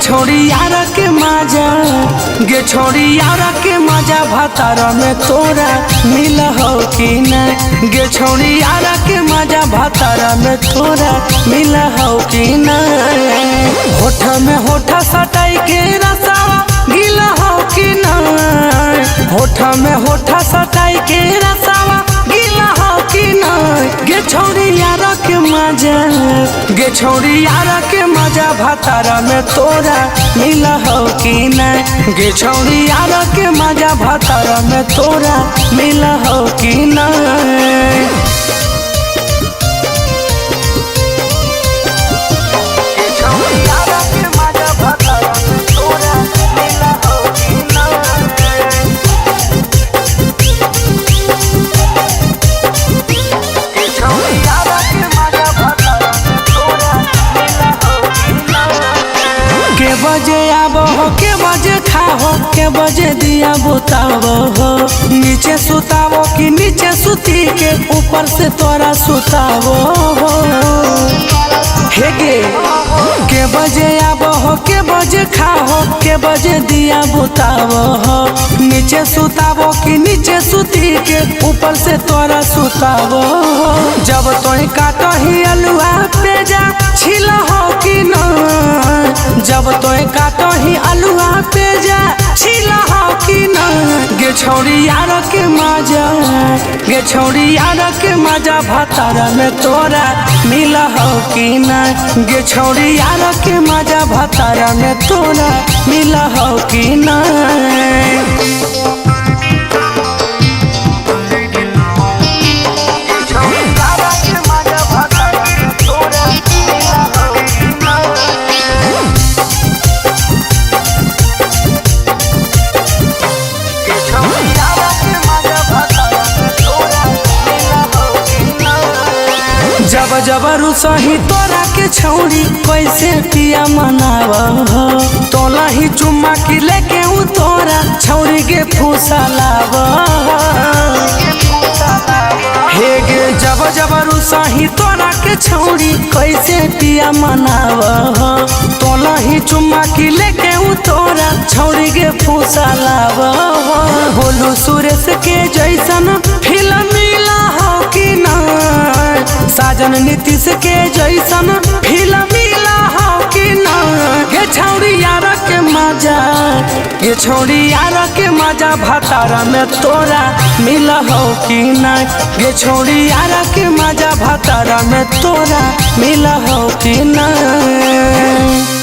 छोड़ी यारा के मजा, गे छोड़ी यारा के मजा भातार में तोरा मिल हो कि नहीं। गे छोड़ी यारा के मजा भातार में तोरा मिल हो कि नहीं। होठ में होठ सटाई के रसावा गिल हो कि नहीं। होठ में होठ सटाई के रसावा गिल हो कि नहीं। गे छोड़ी यारा के मजा, गे छोड़ी यारा के मजा भातार में तोरा मिल हो कि नहीं। गे छोड़ी यारा के मजा भातार में तोरा मिल हो कि नहीं। के बजे आबो हो, के बजे खाओ, के बजे दिया बुताबो हो। नीचे सुताबो कि नीचे सुती के ऊपर से तोरा सुताबो हो। हे गे के बजे आबो हो, के बजे खाओ, के बजे दिया बुताबो हो। नीचे सुताबो कि नीचे सुती के ऊपर से तोरा सुताबो हो। जब तोय काटो ही अलुआ पे जा छिल हो कि नहीं। जब तोय काटो ही अलुआ पे जा छिल हो कि नहीं। गे छोड़ी यार के मजा, गे छोड़ी यार के मजा भातार में तोरा मिल हो कि नहीं। गे छोड़ी यार के मजा भातार में तोरा मिल हो कि नहीं। जब जब रुसही तोरा के छौरी कैसे पिया मनावा हो। तोला ही चुम्मा की लेके उ तोरा छौरी के फूसा लावा। हे गे जब जब रुसही तोरा के छौरी कैसे पिया मनावा हो। तोला ही चुम्मा की लेके उ तोरा छौरी के फूसा लावा। बोलू सुरेश के जैसन फिल्म मिला हो कि नहीं। साजन नीतीश के जैसन फिल्म मिला हो कि नहीं। गे छोड़ी यार के मजा, गे छोड़ी यार के मजा भातार में तोरा मिल हो कि नहीं। गे छोड़ी यार के मजा भातार में तोरा मिल हो कि नहीं।